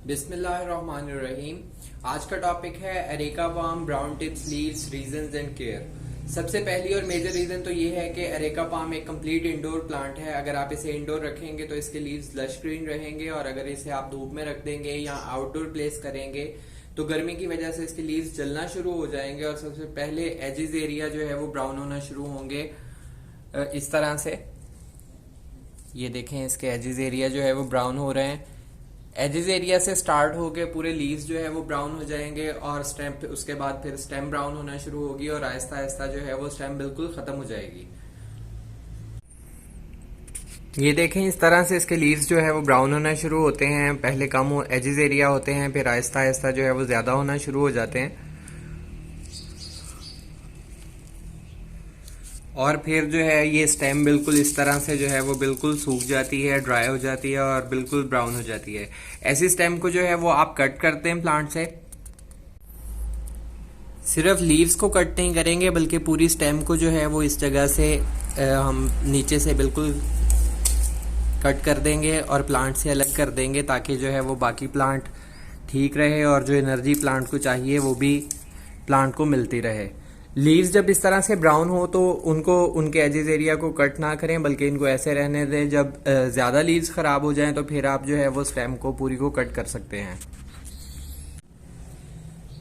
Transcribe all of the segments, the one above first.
बिस्मिल्लाहिर्रहमानिर्रहीम। आज का टॉपिक है areca palm, brown tips, leaves, reasons and care. सबसे पहली और मेजर रीजन तो ये है कि एरेका पाम एक कंप्लीट इंडोर प्लांट है। अगर आप इसे इंडोर रखेंगे तो इसके लीव्स लश ग्रीन रहेंगे, और अगर इसे आप धूप में रख देंगे या आउटडोर प्लेस करेंगे तो गर्मी की वजह से इसके लीव्स जलना शुरू हो जाएंगे, और सबसे पहले एजेस एरिया जो है वो ब्राउन होना शुरू होंगे। इस तरह से ये देखें, इसके एजेस एरिया जो है वो ब्राउन हो रहे हैं। एजेस एरिया से स्टार्ट होके पूरे लीव्स जो है वो ब्राउन हो जाएंगे, और स्टेम, उसके बाद फिर स्टेम ब्राउन होना शुरू होगी, और आहिस्ता आहिस्ता जो है वो स्टेम बिल्कुल खत्म हो जाएगी। ये देखें, इस तरह से इसके लीव्स जो है वो ब्राउन होना शुरू होते हैं। पहले कम एजेस एरिया होते हैं, फिर आहिस्ता आहिस्ता जो है वो ज्यादा होना शुरू हो जाते हैं, और फिर जो है ये स्टेम बिल्कुल इस तरह से जो है वो बिल्कुल सूख जाती है, ड्राई हो जाती है और बिल्कुल ब्राउन हो जाती है। ऐसी स्टेम को जो है वो आप कट करते हैं प्लांट से। सिर्फ लीव्स को कट नहीं करेंगे बल्कि पूरी स्टेम को जो है वो इस जगह से हम नीचे से बिल्कुल कट कर देंगे और प्लांट से अलग कर देंगे, ताकि जो है वो बाकी प्लांट ठीक रहे और जो एनर्जी प्लांट को चाहिए वो भी प्लांट को मिलती रहे। लीव्स जब इस तरह से ब्राउन हो तो उनके एजेस एरिया को कट ना करें, बल्कि इनको ऐसे रहने दें। जब ज़्यादा लीव्स ख़राब हो जाएं तो फिर आप जो है वो स्टेम को पूरी को कट कर सकते हैं।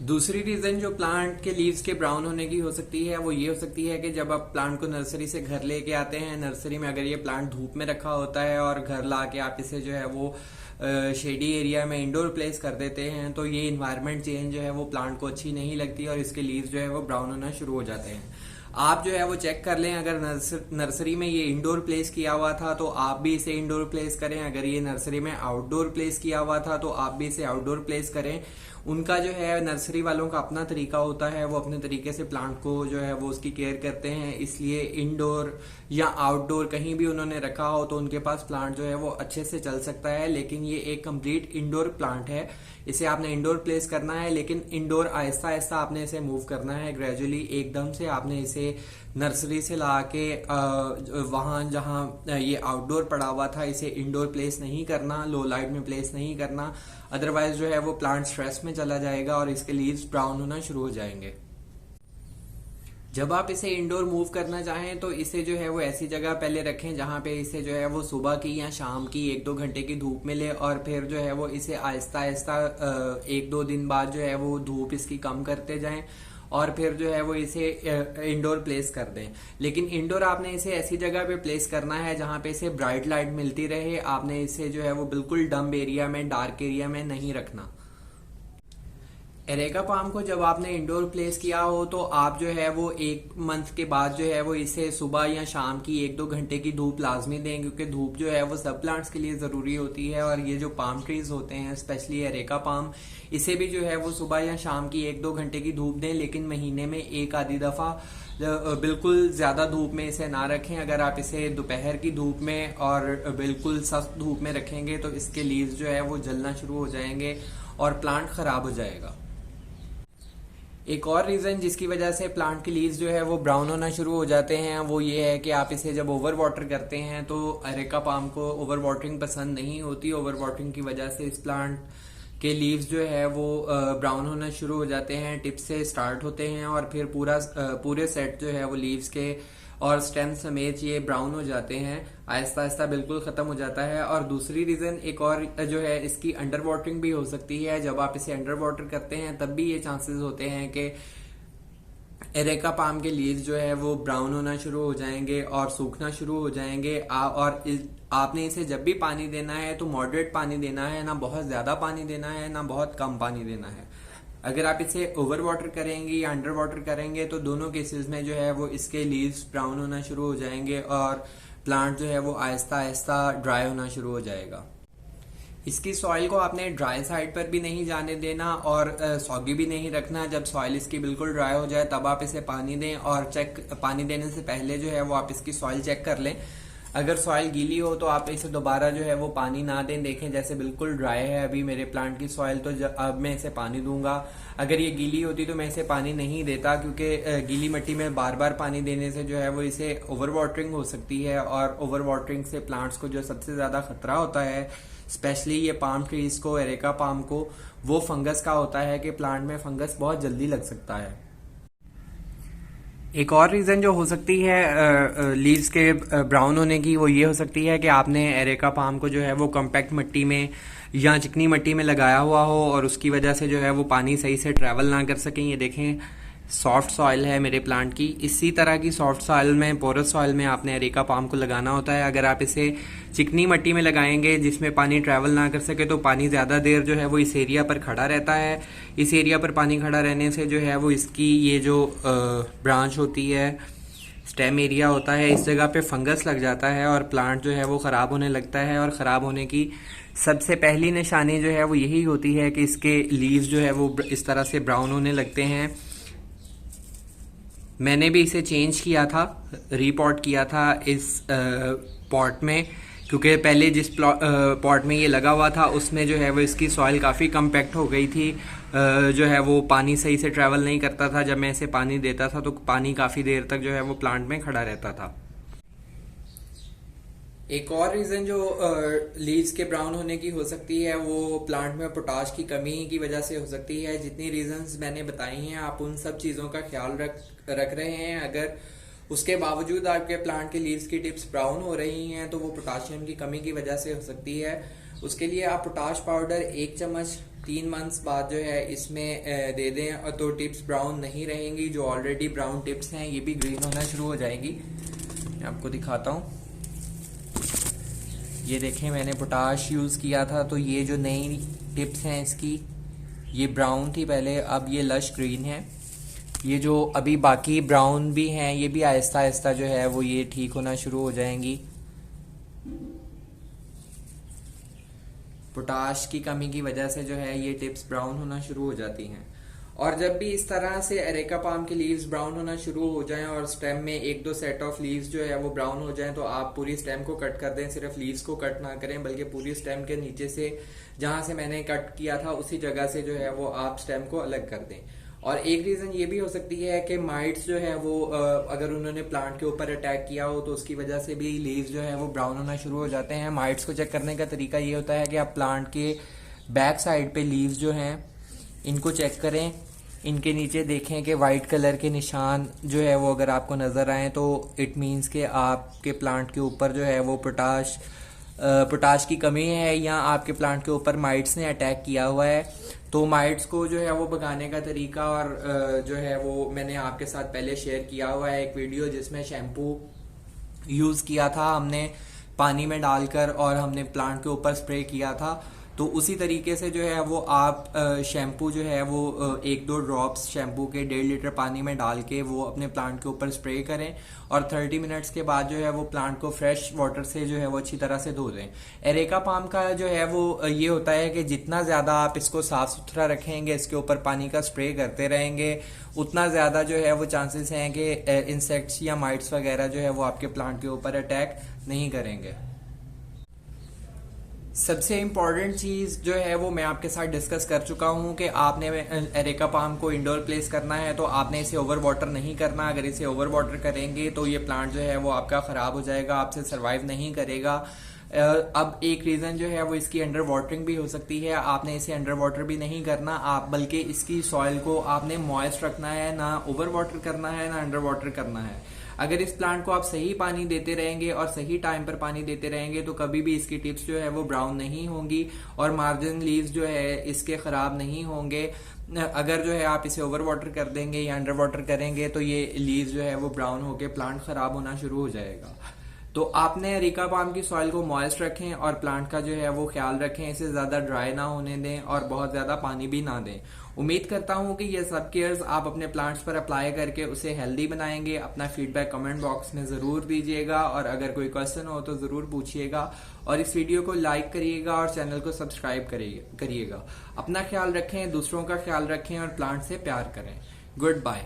दूसरी रीज़न जो प्लांट के लीव्स के ब्राउन होने की हो सकती है वो ये हो सकती है कि जब आप प्लांट को नर्सरी से घर लेके आते हैं, नर्सरी में अगर ये प्लांट धूप में रखा होता है और घर ला के आप इसे जो है वो शेडी एरिया में इंडोर प्लेस कर देते हैं, तो ये इन्वायरमेंट चेंज जो है वो प्लांट को अच्छी नहीं लगती और इसके लीव्स जो है वो ब्राउन होना शुरू हो जाते हैं। आप जो है वो चेक कर लें, अगर नर्सरी में ये इंडोर प्लेस किया हुआ था तो आप भी इसे इंडोर प्लेस करें। अगर ये नर्सरी में आउटडोर प्लेस किया हुआ था तो आप भी इसे आउटडोर प्लेस करें। उनका जो है नर्सरी वालों का अपना तरीका होता है, वो अपने तरीके से प्लांट को जो है वो उसकी केयर करते हैं, इसलिए इंडोर या आउटडोर कहीं भी उन्होंने रखा हो तो उनके पास प्लांट जो है वो अच्छे से चल सकता है। लेकिन ये एक कंप्लीट इंडोर प्लांट है, इसे आपने इंडोर प्लेस करना है, लेकिन इंडोर आहिस्ता आहिस्ता आपने इसे मूव करना है ग्रेजुअली। एकदम से आपने इसे नर्सरी से ला के वहां जहां ये आउटडोर पड़ा हुआ था इसे इंडोर प्लेस नहीं करना, लो लाइट में प्लेस नहीं करना, अदरवाइज जो है वो प्लांट स्ट्रेस में चला जाएगा और इसके लीव्स ब्राउन होना शुरू हो जाएंगे। जब आप इसे इंडोर मूव करना चाहें तो इसे जो है वो ऐसी जगह पहले रखें जहां पे इसे जो है वो सुबह की या शाम की 1-2 घंटे की धूप मिले, और फिर जो है वो इसे आहिस्ता आहिस्ता 1-2 दिन बाद जो है वो धूप इसकी कम करते जाएं, और फिर जो है वो इसे इंडोर प्लेस कर दें। लेकिन इंडोर आपने इसे ऐसी जगह पे प्लेस करना है जहां पे इसे ब्राइट लाइट मिलती रहे। आपने इसे जो है वो बिल्कुल डम एरिया में, डार्क एरिया में नहीं रखना। एरेका पाम को जब आपने इंडोर प्लेस किया हो तो आप जो है वो 1 मंथ के बाद जो है वो इसे सुबह या शाम की 1-2 घंटे की धूप लाजमी दें, क्योंकि धूप जो है वो सब प्लांट्स के लिए जरूरी होती है। और ये जो पाम ट्रीज होते हैं, स्पेशली एरेका पाम, इसे भी जो है वो सुबह या शाम की 1-2 घंटे की धूप दें, लेकिन महीने में एक आधी दफा बिल्कुल ज्यादा धूप में इसे ना रखें। अगर आप इसे दोपहर की धूप में और बिल्कुल सख्त धूप में रखेंगे तो इसके लीव्स जो है वो जलना शुरू हो जाएंगे और प्लांट खराब हो जाएगा। एक और रीजन जिसकी वजह से प्लांट की लीव्स जो है वो ब्राउन होना शुरू हो जाते हैं वो ये है कि आप इसे जब ओवर वाटर करते हैं तो एरेका पाम को ओवर वाटरिंग पसंद नहीं होती। ओवर वाटरिंग की वजह से इस प्लांट के लीव्स जो है वो ब्राउन होना शुरू हो जाते हैं, टिप से स्टार्ट होते हैं और फिर पूरे सेट जो है वो लीव्स के और स्टेम समेत ये ब्राउन हो जाते हैं, आहिस्ता आहिस्ता बिल्कुल खत्म हो जाता है। और दूसरी रीजन एक और जो है इसकी अंडर वाटरिंग भी हो सकती है। जब आप इसे अंडर वाटर करते हैं तब भी ये चांसेस होते हैं कि एरेका पाम के लीव्स जो है वो ब्राउन होना शुरू हो जाएंगे और सूखना शुरू हो जाएंगे। और आपने इसे जब भी पानी देना है तो मॉडरेट पानी देना है, ना बहुत ज्यादा पानी देना है ना बहुत कम पानी देना है। अगर आप इसे ओवर वाटर करेंगे या अंडर वाटर करेंगे तो दोनों केसेस में जो है वो इसके लीव्स ब्राउन होना शुरू हो जाएंगे और प्लांट जो है वो आहिस्ता आहिस्ता ड्राई होना शुरू हो जाएगा। इसकी सॉइल को आपने ड्राई साइड पर भी नहीं जाने देना और सॉगी भी नहीं रखना। जब सॉइल इसकी बिल्कुल ड्राई हो जाए तब आप इसे पानी दें, और पानी देने से पहले जो है वो आप इसकी सॉइल चेक कर लें। अगर सॉइल गीली हो तो आप इसे दोबारा जो है वो पानी ना दें। देखें जैसे बिल्कुल ड्राई है अभी मेरे प्लांट की सॉइल, तो अब मैं इसे पानी दूंगा। अगर ये गीली होती तो मैं इसे पानी नहीं देता, क्योंकि गीली मिट्टी में बार बार पानी देने से जो है वो इसे ओवर वाटरिंग हो सकती है, और ओवर वाटरिंग से प्लांट्स को जो सबसे ज्यादा खतरा होता है स्पेशली ये पाम ट्रीज को, एरेका पाम को, वो फंगस का होता है कि प्लांट में फंगस बहुत जल्दी लग सकता है। एक और रीज़न जो हो सकती है लीव्स के ब्राउन होने की, वो ये हो सकती है कि आपने एरेका पाम को जो है वो कॉम्पैक्ट मिट्टी में या चिकनी मिट्टी में लगाया हुआ हो और उसकी वजह से जो है वो पानी सही से ट्रैवल ना कर सकें। ये देखें सॉफ्ट सॉइल है मेरे प्लांट की, इसी तरह की सॉफ्ट सॉइल में, पोरस सॉइल में आपने एरेका पाम को लगाना होता है। अगर आप इसे चिकनी मिट्टी में लगाएंगे जिसमें पानी ट्रैवल ना कर सके तो पानी ज़्यादा देर जो है वो इस एरिया पर खड़ा रहता है। इस एरिया पर पानी खड़ा रहने से जो है वो इसकी ये जो ब्रांच होती है, स्टेम एरिया होता है, इस जगह पे फंगस लग जाता है और प्लांट जो है वो ख़राब होने लगता है। और ख़राब होने की सबसे पहली निशानी जो है वो यही होती है कि इसके लीव्स जो है वो इस तरह से ब्राउन होने लगते हैं। मैंने भी इसे चेंज किया था, रीपॉट किया था इस पॉट में, क्योंकि पहले जिस पॉट में ये लगा हुआ था उसमें जो है वो इसकी सॉइल काफ़ी कम्पैक्ट हो गई थी, जो है वो पानी सही से ट्रैवल नहीं करता था। जब मैं इसे पानी देता था तो पानी काफ़ी देर तक जो है वो प्लांट में खड़ा रहता था। एक और रीज़न जो लीव्स के ब्राउन होने की हो सकती है वो प्लांट में पोटाश की कमी की वजह से हो सकती है। जितनी रीजंस मैंने बताई हैं आप उन सब चीज़ों का ख्याल रख रहे हैं, अगर उसके बावजूद आपके प्लांट के लीव्स की टिप्स ब्राउन हो रही हैं तो वो पोटाशियम की कमी की वजह से हो सकती है। उसके लिए आप पोटाश पाउडर 1 चम्मच 3 मंथ्स बाद जो है इसमें दे दें तो टिप्स ब्राउन नहीं रहेंगी। जो ऑलरेडी ब्राउन टिप्स हैं ये भी ग्रीन होना शुरू हो जाएंगी। मैं आपको दिखाता हूँ, ये देखें मैंने पोटाश यूज़ किया था तो ये जो नई टिप्स हैं इसकी, ये ब्राउन थी पहले, अब ये लश ग्रीन है। ये जो अभी बाकी ब्राउन भी हैं ये भी आहिस्ता आहिस्ता जो है वो ये ठीक होना शुरू हो जाएंगी। पोटाश की कमी की वजह से जो है ये टिप्स ब्राउन होना शुरू हो जाती हैं। और जब भी इस तरह से एरेका पाम के लीव्स ब्राउन होना शुरू हो जाएं और स्टेम में 1-2 सेट ऑफ लीव्स जो है वो ब्राउन हो जाएं तो आप पूरी स्टेम को कट कर दें। सिर्फ लीव्स को कट ना करें बल्कि पूरी स्टेम के नीचे से जहां से मैंने कट किया था उसी जगह से जो है वो आप स्टेम को अलग कर दें। और एक रीजन ये भी हो सकती है कि माइट्स जो है वो अगर उन्होंने प्लांट के ऊपर अटैक किया हो तो उसकी वजह से भी लीव्स जो है वो ब्राउन होना शुरू हो जाते हैं। माइट्स को चेक करने का तरीका ये होता है कि आप प्लांट के बैक साइड पे लीव्स जो हैं इनको चेक करें, इनके नीचे देखें कि वाइट कलर के निशान जो है वो अगर आपको नज़र आए तो इट मीन्स कि आपके प्लांट के ऊपर जो है वो पोटाश की कमी है या आपके प्लांट के ऊपर माइट्स ने अटैक किया हुआ है। तो माइट्स को जो है वो भगाने का तरीका और जो है वो मैंने आपके साथ पहले शेयर किया हुआ है एक वीडियो जिसमें शैम्पू यूज़ किया था हमने पानी में डालकर और हमने प्लांट के ऊपर स्प्रे किया था। तो उसी तरीके से जो है वो आप शैम्पू जो है वो 1-2 ड्रॉप्स शैम्पू के 1.5 लीटर पानी में डाल के वो अपने प्लांट के ऊपर स्प्रे करें और 30 मिनट्स के बाद जो है वो प्लांट को फ्रेश वाटर से जो है वो अच्छी तरह से धो दें। एरेका पाम का जो है वो ये होता है कि जितना ज़्यादा आप इसको साफ सुथरा रखेंगे, इसके ऊपर पानी का स्प्रे करते रहेंगे, उतना ज़्यादा जो है वो चांसेस हैं कि इंसेक्ट्स या माइट्स वगैरह जो है वो आपके प्लांट के ऊपर अटैक नहीं करेंगे। सबसे इम्पॉर्टेंट चीज़ जो है वो मैं आपके साथ डिस्कस कर चुका हूँ कि आपने एरेका पाम को इंडोर प्लेस करना है तो आपने इसे ओवर वाटर नहीं करना। अगर इसे ओवर वाटर करेंगे तो ये प्लांट जो है वो आपका ख़राब हो जाएगा, आपसे सर्वाइव नहीं करेगा। अब एक रीज़न जो है वो इसकी अंडर वाटरिंग भी हो सकती है। आपने इसे अंडर वाटर भी नहीं करना, आप बल्कि इसकी सॉइल को आपने मॉइस्ट रखना है, ना ओवर वाटर करना है ना अंडर वाटर करना है। अगर इस प्लांट को आप सही पानी देते रहेंगे और सही टाइम पर पानी देते रहेंगे तो कभी भी इसकी टिप्स जो है वो ब्राउन नहीं होंगी और मार्जिन लीव्स जो है इसके खराब नहीं होंगे। अगर जो है आप इसे ओवर वाटर कर देंगे या अंडर वाटर करेंगे तो ये लीव्स जो है वो ब्राउन होकर प्लांट खराब होना शुरू हो जाएगा। तो आपने एरेका पाम की सॉइल को मॉइस्ट रखें और प्लांट का जो है वो ख्याल रखें, इसे ज़्यादा ड्राई ना होने दें और बहुत ज़्यादा पानी भी ना दें। उम्मीद करता हूँ कि ये सब केयर्स आप अपने प्लांट्स पर अप्लाई करके उसे हेल्दी बनाएंगे। अपना फीडबैक कमेंट बॉक्स में ज़रूर दीजिएगा और अगर कोई क्वेश्चन हो तो ज़रूर पूछिएगा और इस वीडियो को लाइक करिएगा और चैनल को सब्सक्राइब करिएगा। अपना ख्याल रखें, दूसरों का ख्याल रखें और प्लांट से प्यार करें। Good bye.